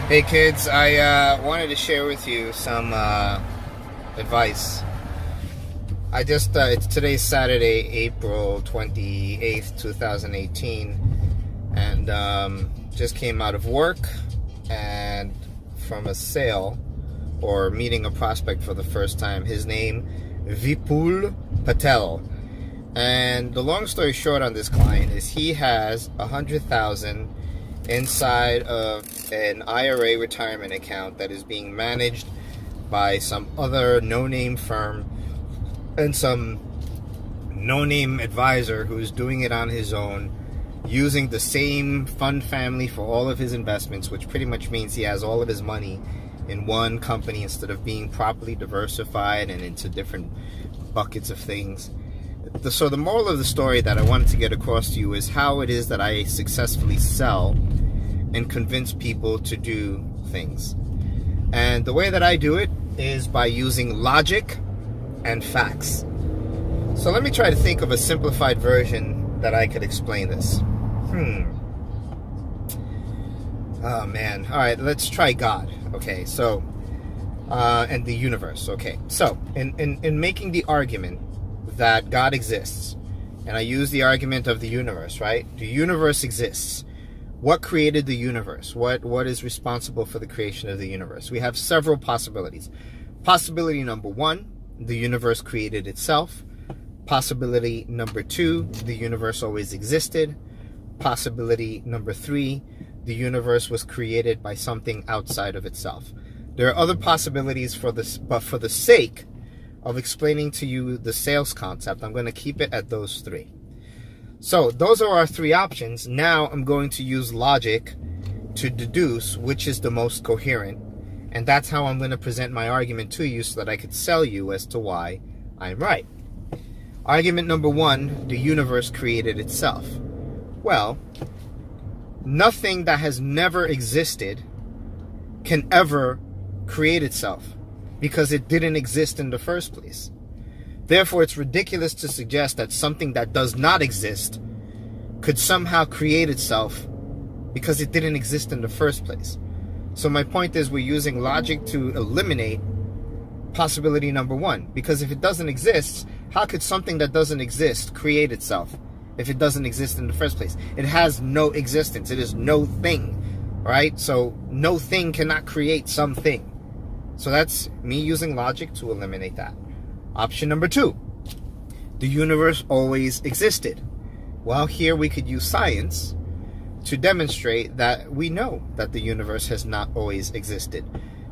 Hey kids, I wanted to share with you some advice. Today's Saturday, April 28th, 2018, and just came out of work and from a sale or meeting a prospect for the first time. His name, Vipul Patel. And the long story short on this client is he has $100,000 inside of an IRA retirement account that is being managed by some other no-name firm and some no-name advisor who's doing it on his own, using the same fund family for all of his investments, which pretty much means he has all of his money in one company instead of being properly diversified and into different buckets of things. So the moral of the story that I wanted to get across to you is how it is that I successfully sell and convince people to do things. And the way that I do it is by using logic and facts. So let me try to think of a simplified version that I could explain this. Oh man. All right, let's try God. Okay, so and the universe. Okay, so in making the argument that God exists, and I use the argument of the universe, right? The universe exists. What created the universe? What is responsible for the creation of the universe? We have several possibilities. Possibility number one, the universe created itself. Possibility number two, the universe always existed. Possibility number three, the universe was created by something outside of itself. There are other possibilities for this, but for the sake of explaining to you the sales concept, I'm going to keep it at those three. So those are our three options. Now I'm going to use logic to deduce which is the most coherent, and that's how I'm going to present my argument to you so that I could sell you as to why I'm right. Argument number one, the universe created itself. Well, nothing that has never existed can ever create itself because it didn't exist in the first place. Therefore, it's ridiculous to suggest that something that does not exist could somehow create itself because it didn't exist in the first place. So my point is, we're using logic to eliminate possibility number one. Because if it doesn't exist, how could something that doesn't exist create itself if it doesn't exist in the first place? It has no existence. It is no thing, right? So no thing cannot create something. So that's me using logic to eliminate that. Option number two, the universe always existed. Well, here we could use science to demonstrate that we know that the universe has not always existed.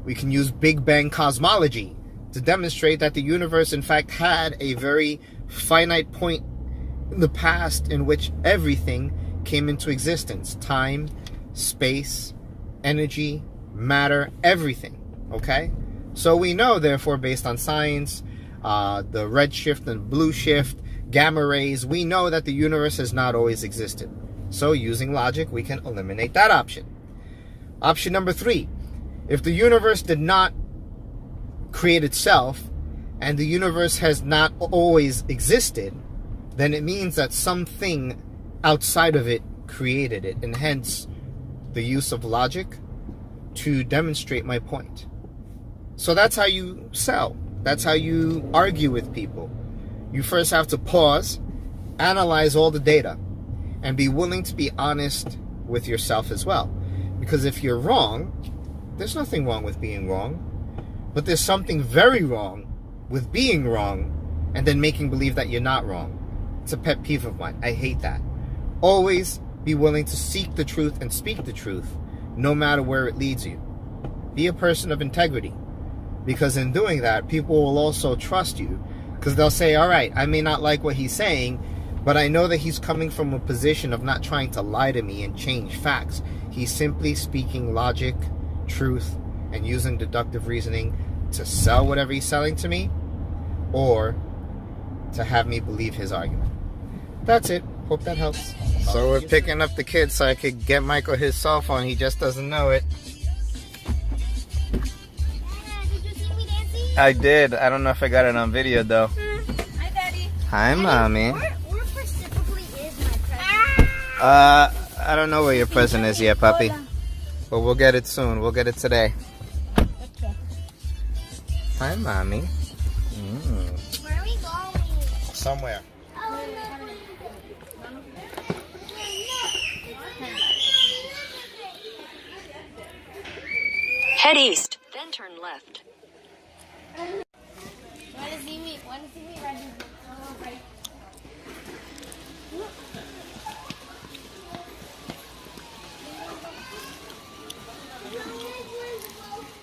We can use Big Bang cosmology to demonstrate that the universe, in fact, had a very finite point in the past in which everything came into existence. Time, space, energy, matter, everything. Okay? So we know, therefore, based on science, the red shift and blue shift, gamma rays, we know that the universe has not always existed. So using logic, we can eliminate that option. Option number three, if the universe did not create itself and the universe has not always existed, then it means that something outside of it created it, and hence the use of logic to demonstrate my point. So that's how you sell. That's how you argue with people. You first have to pause, analyze all the data, and be willing to be honest with yourself as well. Because if you're wrong, there's nothing wrong with being wrong. But there's something very wrong with being wrong and then making believe that you're not wrong. It's a pet peeve of mine. I hate that. Always be willing to seek the truth and speak the truth, no matter where it leads you. Be a person of integrity. Because in doing that, people will also trust you. Because they'll say, all right, I may not like what he's saying, but I know that he's coming from a position of not trying to lie to me and change facts. He's simply speaking logic, truth, and using deductive reasoning to sell whatever he's selling to me, or to have me believe his argument. That's it. Hope that helps. So we're picking up the kid so I could get Michael his cell phone. He just doesn't know it. I did. I don't know if I got it on video though. Hi, Daddy. Hi, Mommy. Where specifically is my present? I don't know where your present is yet, puppy. But we'll get it soon. We'll get it today. Okay. Hi, Mommy. Where are we going? Somewhere. Oh, Head east, then turn left. Want to see me? Want to see me riding? Right.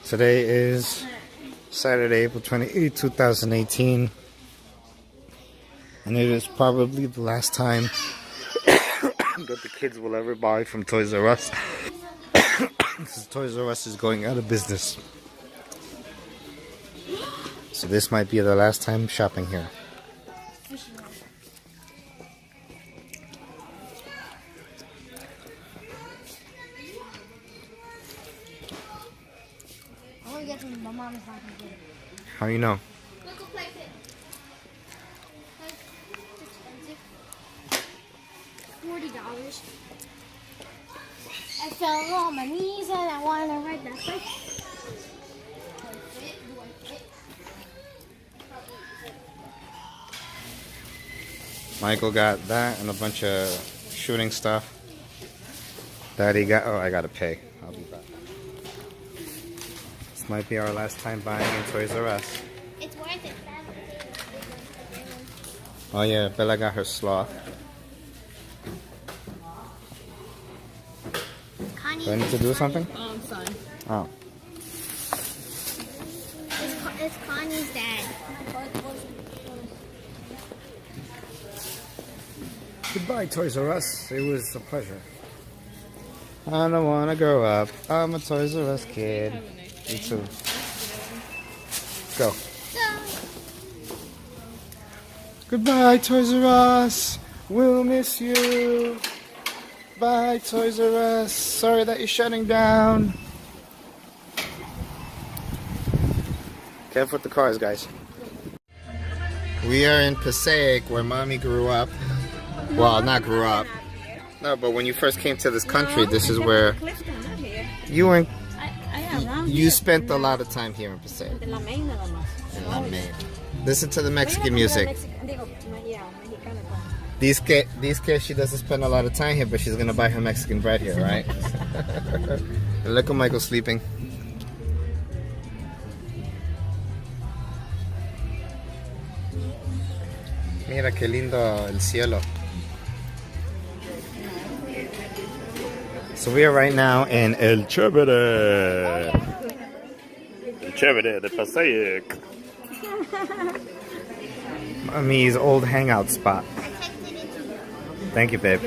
Today is Saturday, April 28, 2018. And it is probably the last time that the kids will ever buy from Toys R Us. Because Toys R Us is going out of business. So this might be the last time shopping here. I want to get some. My mom is not going to get it. How you know? Look, go play it. It's expensive. $40. I fell on my knees and I want to ride that bike. Michael got that and a bunch of shooting stuff. Daddy got, oh, I gotta pay. I'll be back. This might be our last time buying in Toys R Us. It's worth it. Oh yeah, Bella got her sloth. Connie, Do I need to do something? Oh, I'm fine. Oh. It's Connie's dad. Goodbye, Toys R Us. It was a pleasure. I don't want to grow up. I'm a Toys R Us kid. You too. Go. Goodbye, Toys R Us. We'll miss you. Bye, Toys R Us. Sorry that you're shutting down. Careful with the cars, guys. We are in Passaic, where Mommy grew up. Well, not grew up. No, but when you first came to this country, this is where you were. You spent a lot of time here in Passaic. De la Main nada más. In La Main. Listen to the Mexican music. These kids, she doesn't spend a lot of time here, but she's gonna buy her Mexican bread here, right? Look at Michael sleeping. Mira qué lindo el cielo. So we are right now in El Chévere. El Chévere de Passaic. Mommy's old hangout spot. Thank you, babe.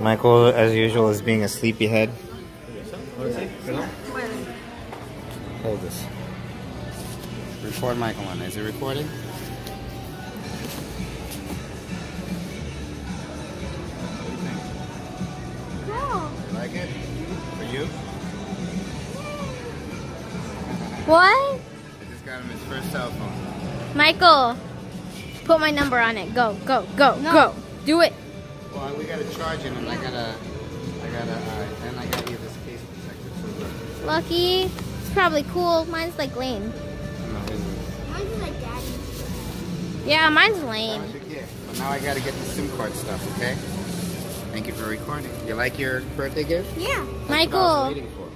Michael, as usual, is being a sleepyhead. Hold this. Record Michael on. Is it recording? Like it? For you? What? I just got him his first cell phone. Michael, put my number on it. Go, go, go, go. Do it. Well, we gotta charge it, and I gotta, and I gotta give this case protector. So Lucky. It's probably cool. Mine's like lame. no, isn't. Mine's like daddy. Yeah, mine's lame. That was a gift. But now I gotta get the SIM card stuff. Okay. Thank you for recording. You like your birthday gift? Yeah. That's what I was Michael, waiting for.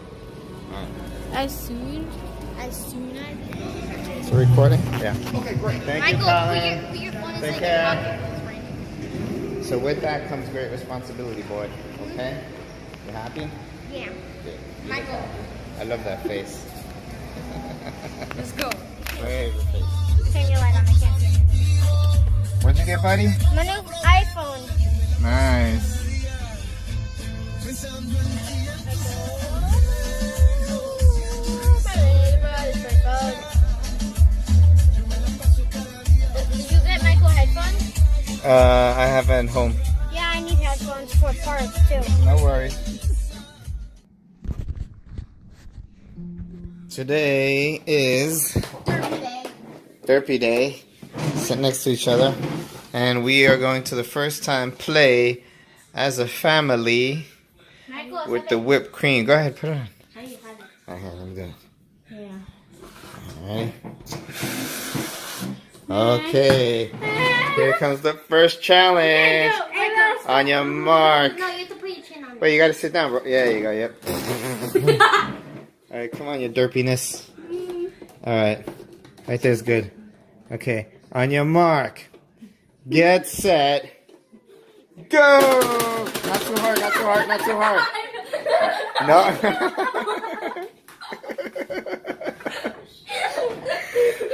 Alright. as soon as It's recording? Yeah. Okay, great. Thank you, Michael, Colin. put your phone Take inside care. your pocket. So with that comes great responsibility, boy. Okay? You happy? Yeah. Good. You Michael. look happy. I love that face. Let's go. Where is the face? Turn your light on. I can't see anything. What'd you get, buddy? My new iPhone. Nice. Did you get Michael headphones? I have it at home. Yeah, I need headphones for parts too. No worries. Today is Therapy Day. Sit next to each other. And we are going to the first time play as a family Michael, with the whipped cream. Go ahead, put it on. How do you have it? Okay, let me do it. Yeah. Alright. Okay. Here comes the first challenge. On your mark. No, you have to put your chin on it. Wait, you gotta sit down, bro. Yeah, there you go, yep. Alright, come on, you derpiness. Alright. Right there's good. Okay. On your mark. Get set. Go! Not too hard, not too hard, not too hard. No.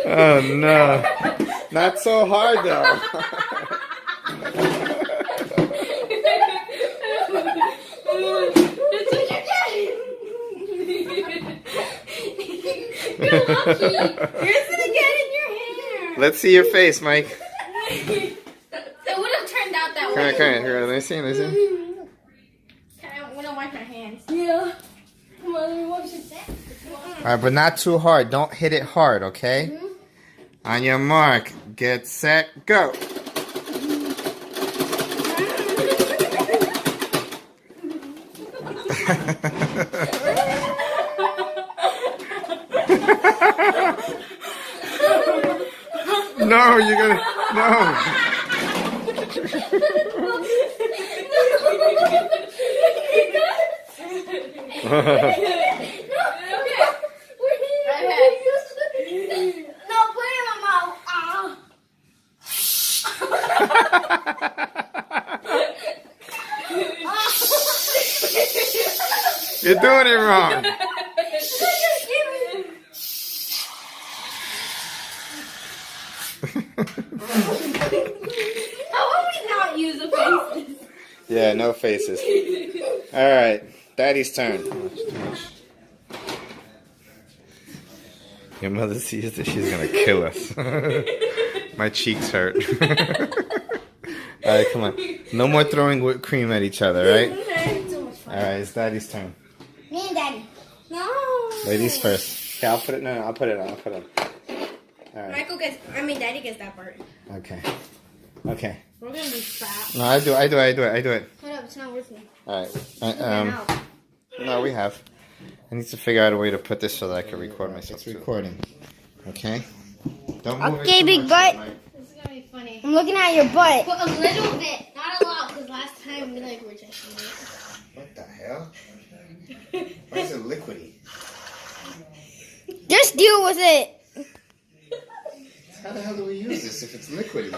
Oh no. Not so hard though. You're gonna get in your hair. Let's see your face, Mike. It would have turned out that Come way. here, come here. Let me see, let me see. I want to wipe my hands. Yeah. Come on, let me wash it. Alright, but not too hard. Don't hit it hard, okay? On your mark, get set, go. No, you're gonna, no. No, put it in my mouth. You're doing it wrong. How would we not use the faces? Yeah, no faces. Alright, Daddy's turn. Your mother sees this, she's gonna kill us. My cheeks hurt. Alright, come on. No more throwing whipped cream at each other, right? Alright, it's Daddy's turn. Me and Daddy. No. Ladies first. Okay, I'll put it, no, I'll put it on, I'll put it on. Alright, Daddy gets that part. okay. Okay. We're gonna be fat. No, I do it. Hold up, it's not working. Alright. No, we have. I need to figure out a way to put this so that I can record myself. It's recording. Okay? Don't move Okay, it too big much, butt. Mike. This is gonna be funny. I'm looking at your butt. But a little bit, not a lot, because last time we were checking it. What the hell? Why is it liquidy? Just deal with it. How the hell do we use this if it's liquidy?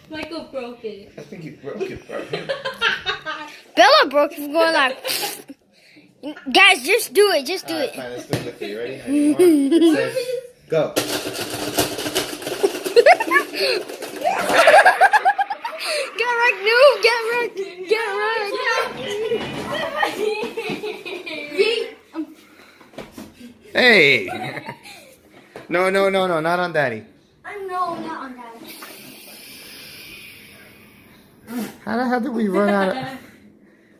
Michael broke it. I think you broke it, bro. Bella broke it from going like. Guys, just do it. Just do Alright, it. fine, let's do it liquidy. You ready? Set, go. Get wrecked, noob. Get wrecked. Get wrecked. Hey! No, not on Daddy. No, not on that. How the hell did we run out of...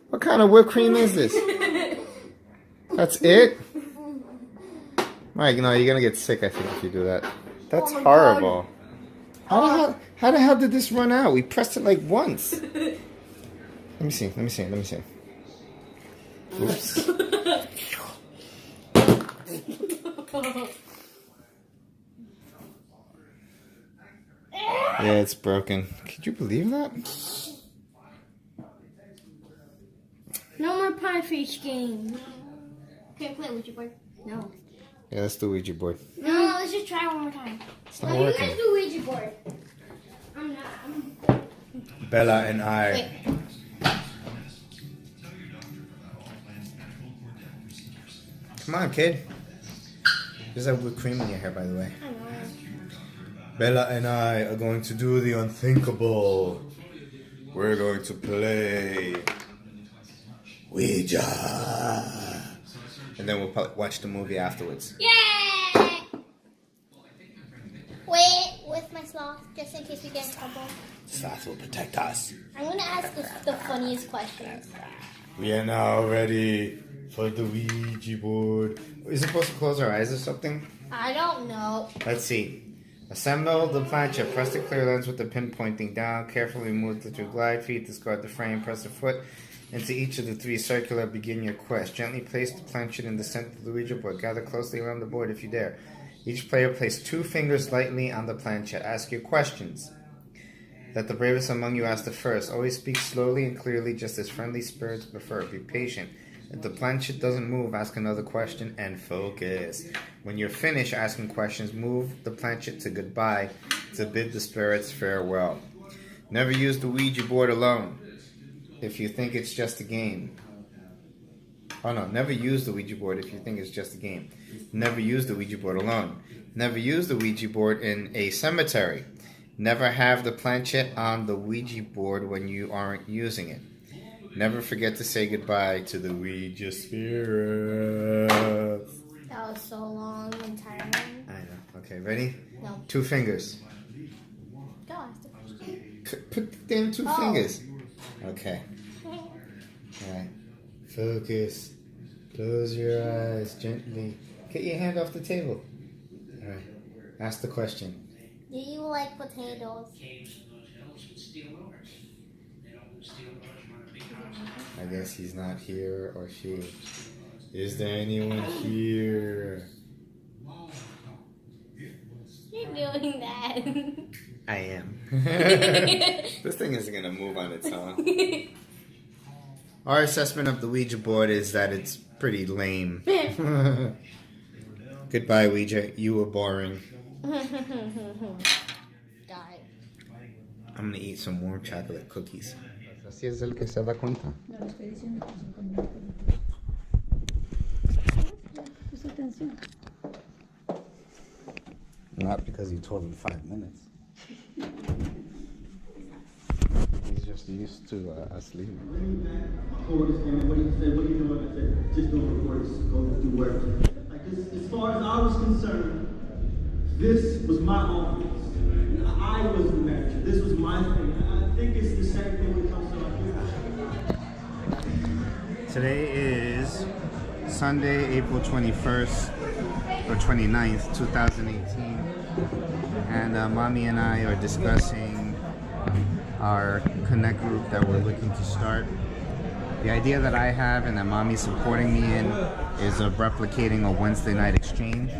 What kind of whipped cream is this? That's it? Mike, no, you're gonna get sick, I think, if you do that. That's horrible. How the hell did this run out? We pressed it like once. Let me see. Oops. Yeah, it's broken. Could you believe that? No more pie fish game. Can I play Ouija board? No. Yeah, let's do Ouija board. No, let's just try one more time. It's not working. You guys do Ouija board. I'm not. Bella and I. Wait. Come on, kid. There's that whipped cream in your hair, by the way. I know. Bella and I are going to do the unthinkable. We're going to play Ouija. And then we'll probably watch the movie afterwards. Yay! Wait, with my sloth, just in case we get in trouble. Sloth will protect us. I'm gonna ask the funniest questions. We are now ready for the Ouija board. Is it supposed to close our eyes or something? I don't know. Let's see. Assemble the planchette. Press the clear lens with the pin pointing down. Carefully move the 2 glide feet. Discard the frame. Press a foot into each of the 3 circular. Begin your quest. Gently place the planchette in the center of the Ouija board. Gather closely around the board if you dare. Each player place 2 fingers lightly on the planchette. Ask your questions. Let the bravest among you ask the first. Always speak slowly and clearly, just as friendly spirits prefer. Be patient. If the planchette doesn't move, ask another question and focus. When you're finished asking questions, move the planchette to goodbye to bid the spirits farewell. Never use the Ouija board alone if you think it's just a game. Oh no, never use the Ouija board if you think it's just a game. Never use the Ouija board alone. Never use the Ouija board in a cemetery. Never have the planchette on the Ouija board when you aren't using it. Never forget to say goodbye to the Ouija spirits. That was so long and tiring. I know. Okay, ready? No. 2 fingers. Go ask the question. Put the damn 2 fingers. Okay. Alright. Focus. Close your eyes gently. Get your hand off the table. Alright. Ask the question. Do you like potatoes? I guess he's not here or she. Is there anyone here? You're doing that. I am. This thing isn't going to move on its own. Our assessment of the Ouija board is that it's pretty lame. Goodbye, Ouija. You were boring. Die. I'm going to eat some warm chocolate cookies. ¿Así es el que se da cuenta? No, lo estoy diciendo que son con mi puso atención. Not because you told him 5 minutes. He's just used to us leaving. What do you say? What are you doing? I said, just doing reports, going to do work. Like as far as I was concerned, this was my office. I was the manager. This was my thing. I think it's the same thing when it comes to our business. Today is Sunday, April 21st or 29th, 2018. And Mommy and I are discussing our Connect group that we're looking to start. The idea that I have and that Mommy's supporting me in is of replicating a Wednesday night exchange.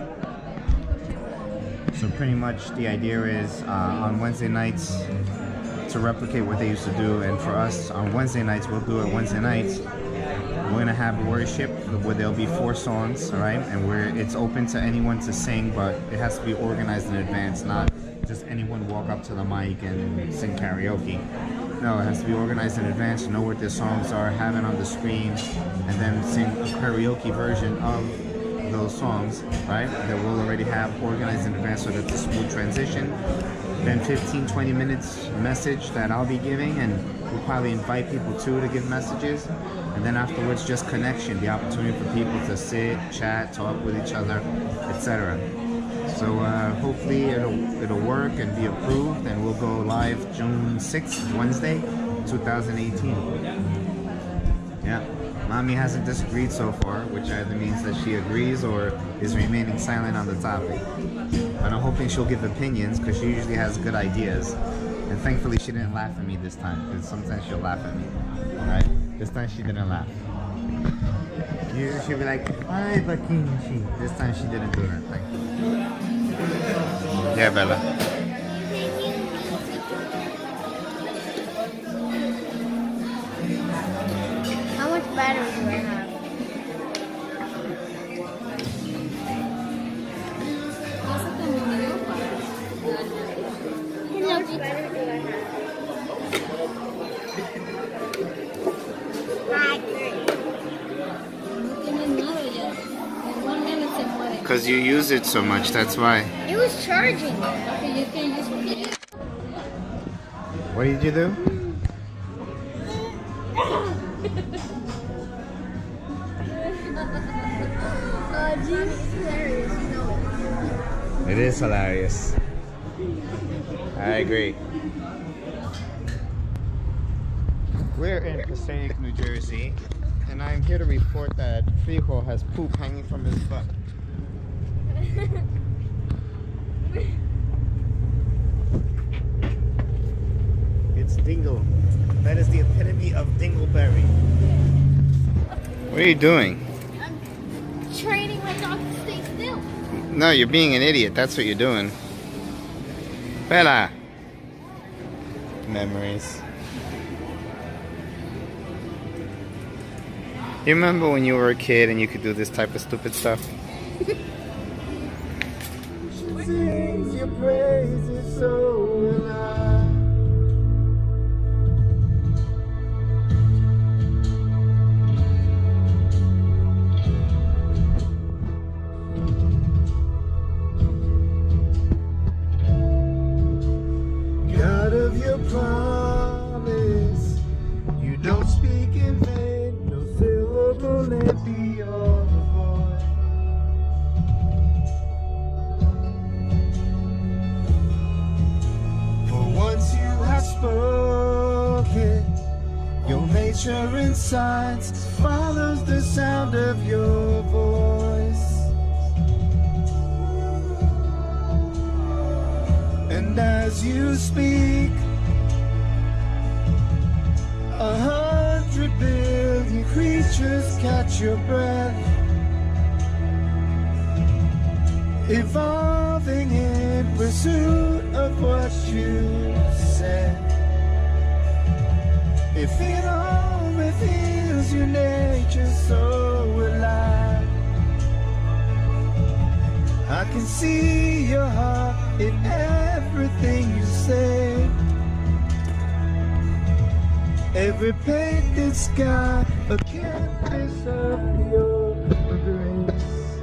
So pretty much the idea is on Wednesday nights to replicate what they used to do, and for us on Wednesday nights, we'll do it Wednesday nights. We're gonna have worship where there'll be 4 songs, all right? And it's open to anyone to sing, but it has to be organized in advance, not just anyone walk up to the mic and sing karaoke. No, it has to be organized in advance, know what their songs are, have it on the screen, and then sing a karaoke version of those songs, right? That we'll already have organized in advance so that it's a smooth transition. Then 15-20 minutes message that I'll be giving, and we'll probably invite people too to give messages. And then afterwards, just connection, the opportunity for people to sit, chat, talk with each other, etc. So hopefully it'll work and be approved, and we'll go live June 6th, Wednesday, 2018. Yeah. Mommy hasn't disagreed so far, which either means that she agrees or is remaining silent on the topic. But I'm hoping she'll give opinions, because she usually has good ideas. And thankfully she didn't laugh at me this time, because sometimes she'll laugh at me. Alright? This time she didn't laugh. Usually she'll be like, "Hi, Bakinchi." This time she didn't do that thing. Yeah, Bella. How much battery do I have? How much battery do I have? Because you use it so much, that's why. It was charging. Okay, you can just What did you do? Jeez, hilarious. You know it. It is hilarious. I agree. We're in Passaic, New Jersey, and I'm here to report that Frijo has poop hanging from his butt. Dingle. That is the epitome of Dingleberry. What are you doing? I'm training my dog to stay still. No, you're being an idiot. That's what you're doing. Bella. Memories. You remember when you were a kid and you could do this type of stupid stuff? Sings your praises so loud. God of your promise, you don't speak in vain, no syllable empty your voice. For once you have spoken, your nature and signs follows the sound of your voice. And as you speak, 100 billion creatures catch your breath, evolving in pursuit of what you said. If it all reveals your nature so alive, I can see your heart in everything you say. Every painted sky, a canvas of your grace.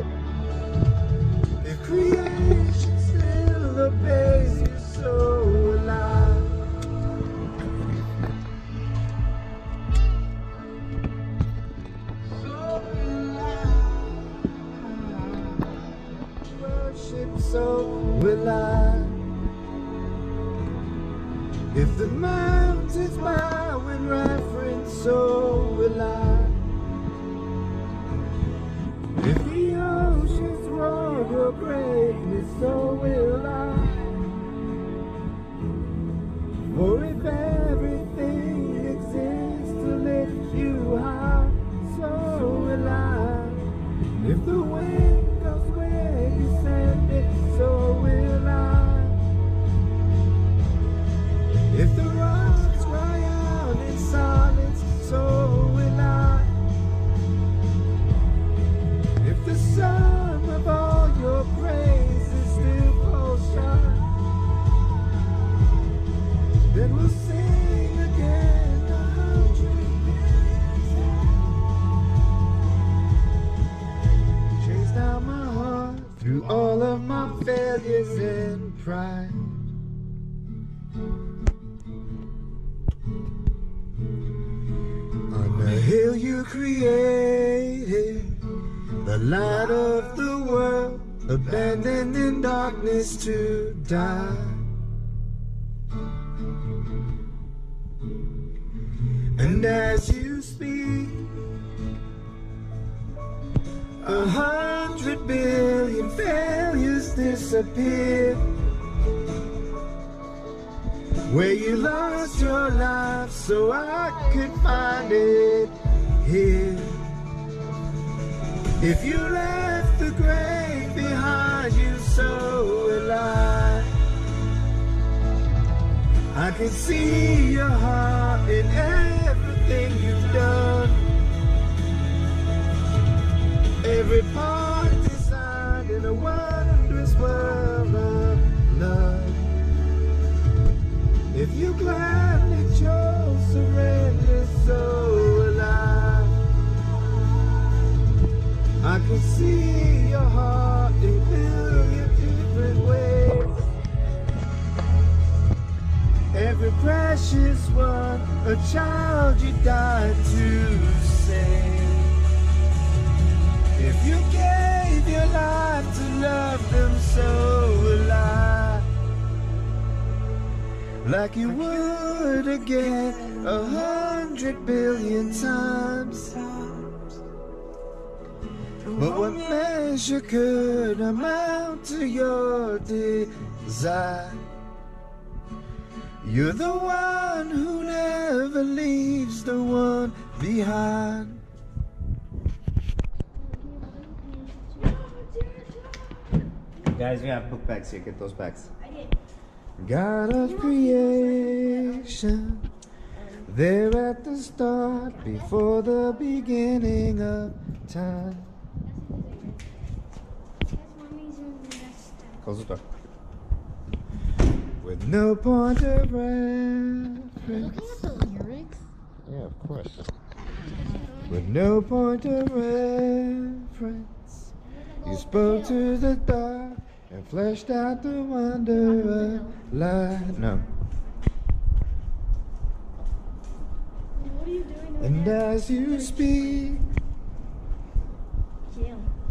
If creation still obeys you so alive, so alive, worship so alive. If the mountains bow in reverence, so will I. If the oceans roar your greatness, so will I. For if everything exists to lift you high, so will I. If the wind goes where you send it, so will I. If the rocks cry out in silence, so will I. If the sum of all your praises still falls short, then we'll sing again 100 years. Chase down my heart through all of my failures and pride. On the hill you created, the light of the world, abandoned in darkness to die. And as you speak, 100 billion failures disappear. Where you lost your life so I could find it here. If you left the grave behind you, so will I. I can see your heart in everything you've done. Every part designed in a wondrous world of love. If you gladly chose surrender, so will I. I can see your heart in a million different ways. Every precious one, a child you died to save. If you gave your life to love them, so will I. Like you would again 100 billion times. But what measure could amount to your desire? You're the one who never leaves the one behind. Guys, we have book bags here. Get those bags. God of creation, there at the start, before the beginning of time. Close the door. With no point of reference. Yeah, of course. With no point of reference, you spoke to the dark and fleshed out the wonder of light. No. And as you speak,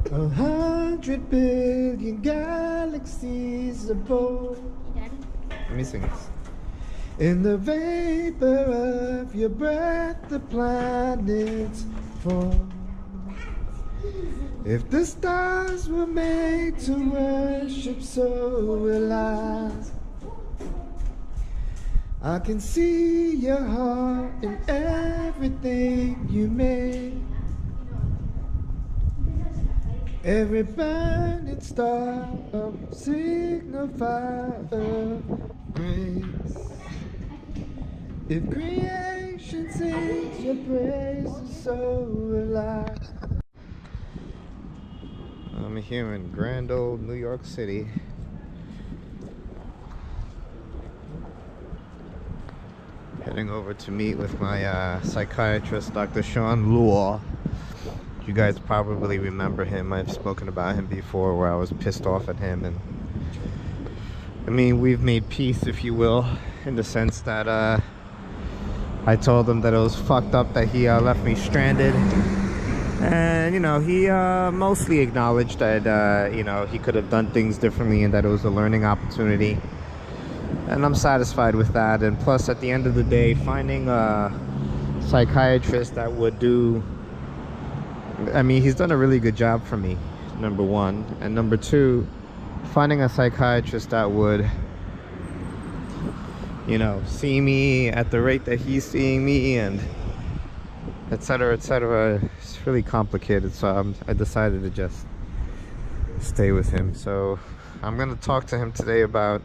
100 billion galaxies are born. Let me sing this. In the vapor of your breath, the planets form. If the stars were made to worship, so will I. I can see your heart in everything you made. Every burning star signifies grace. If creation sings your praises, so will I. I'm here in grand old New York City. Heading over to meet with my psychiatrist, Dr. Sean Luo. You guys probably remember him. I've spoken about him before, where I was pissed off at him, and I mean, we've made peace, if you will, in the sense that I told him that it was fucked up that he left me stranded, and you know, he mostly acknowledged that you know, he could have done things differently and that it was a learning opportunity, and I'm satisfied with that. And plus, at the end of the day, finding a psychiatrist that would do, I mean, he's done a really good job for me, number one, and number two, finding a psychiatrist that would, you know, see me at the rate that he's seeing me, and etc., etc. It's really complicated, so I decided to just stay with him. So I'm gonna talk to him today about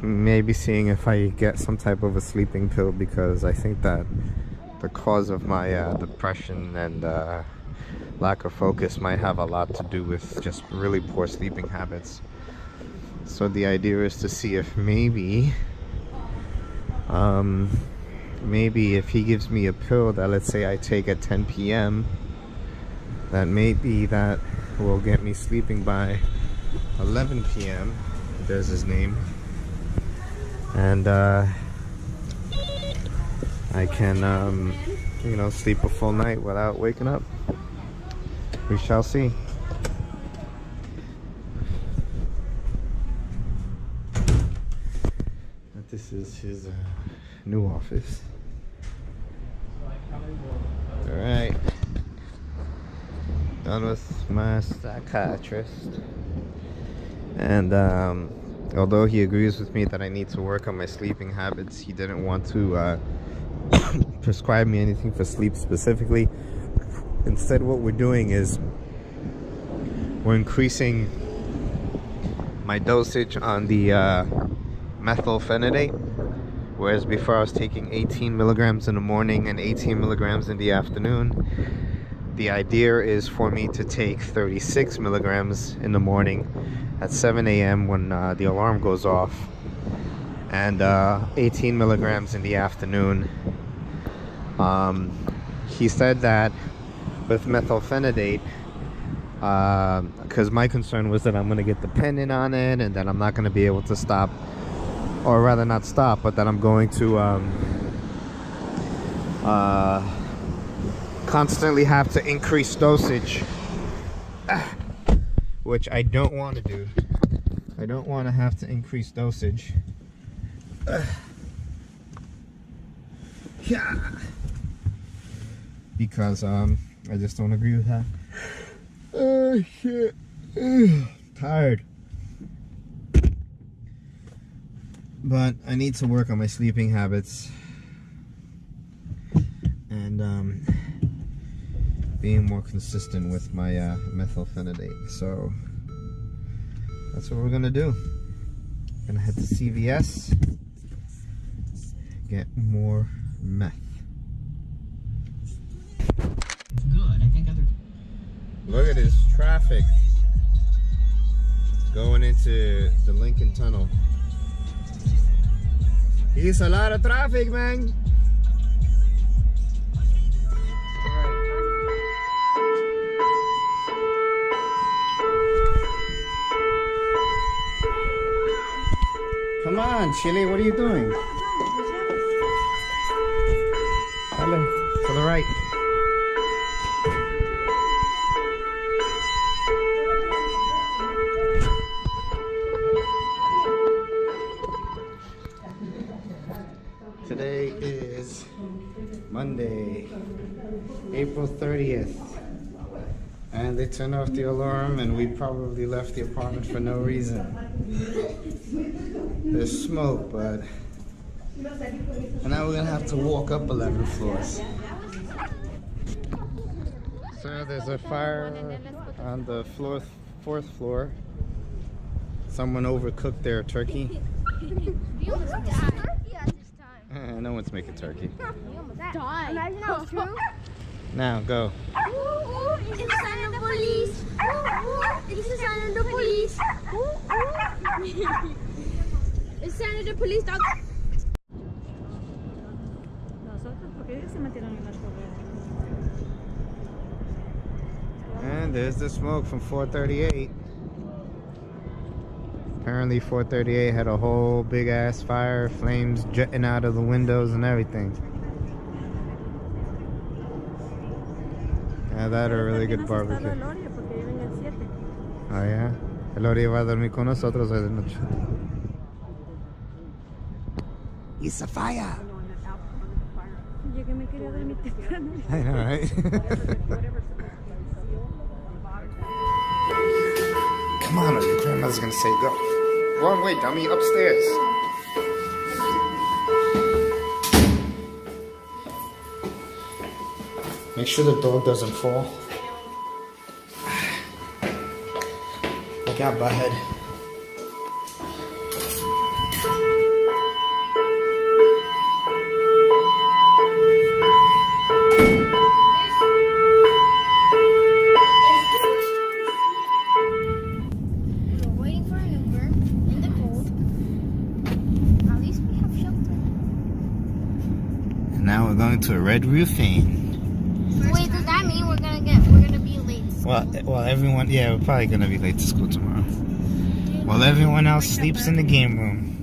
maybe seeing if I get some type of a sleeping pill, because I think that the cause of my depression and lack of focus might have a lot to do with just really poor sleeping habits. So the idea is to see if maybe if he gives me a pill that, let's say, I take at 10 p.m., that maybe that will get me sleeping by 11 p.m. There's his name. And I can you know, sleep a full night without waking up. We shall see. This is his new office. Alright, done with my psychiatrist, and although he agrees with me that I need to work on my sleeping habits, he didn't want to prescribe me anything for sleep specifically. Instead, what we're doing is we're increasing my dosage on the methylphenidate, whereas before I was taking 18 milligrams in the morning and 18 milligrams in the afternoon. The idea is for me to take 36 milligrams in the morning at 7 a.m. when the alarm goes off, and 18 milligrams in the afternoon. He said that with methylphenidate, because my concern was that I'm going to get dependent on it and that I'm not going to be able to stop, or rather not stop, but that I'm going to constantly have to increase dosage, which I don't want to do. I don't want to have to increase dosage. Yeah. Because I just don't agree with that. Oh shit. Tired. But I need to work on my sleeping habits and being more consistent with my methylphenidate. So that's what we're gonna do. Gonna head to CVS, get more meth. Good. I think other. Look at this traffic going into the Lincoln Tunnel. It's a lot of traffic, man. Come on, Chili, what are you doing? Hello, to the right. Today is Monday, April 30th. And they turned off the alarm and we probably left the apartment for no reason. There's smoke, but... And now we're gonna have to walk up 11 floors. So there's a fire on the fourth floor. Someone overcooked their turkey. You almost died. Turkey at this time. No one's making turkey. You almost died. Imagine that was true. Now, go. It's a sign of the police. It's a sign of the police. It's a sign of the police, dog. Nosotros, porque ellos se metieron en la torre. And there's the smoke from 438. Apparently 438 had a whole big ass fire, flames jetting out of the windows and everything. Yeah, that a really good barbecue. Oh yeah? Eloria va a dormir con nosotros hoy de noche. It's a fire! Yo que me quería dormir temprano. I know, right? Come on, your grandmother's gonna say go. Wrong way, dummy, upstairs. Make sure the dog doesn't fall. Look out, butthead. We're waiting for an Uber in the cold. At least we have shelter. And now we're going to a Red Roof Inn. Wait, does that mean we're gonna be late to school? Well, everyone, yeah, we're probably gonna be late to school tomorrow. While everyone else sleeps in the game room.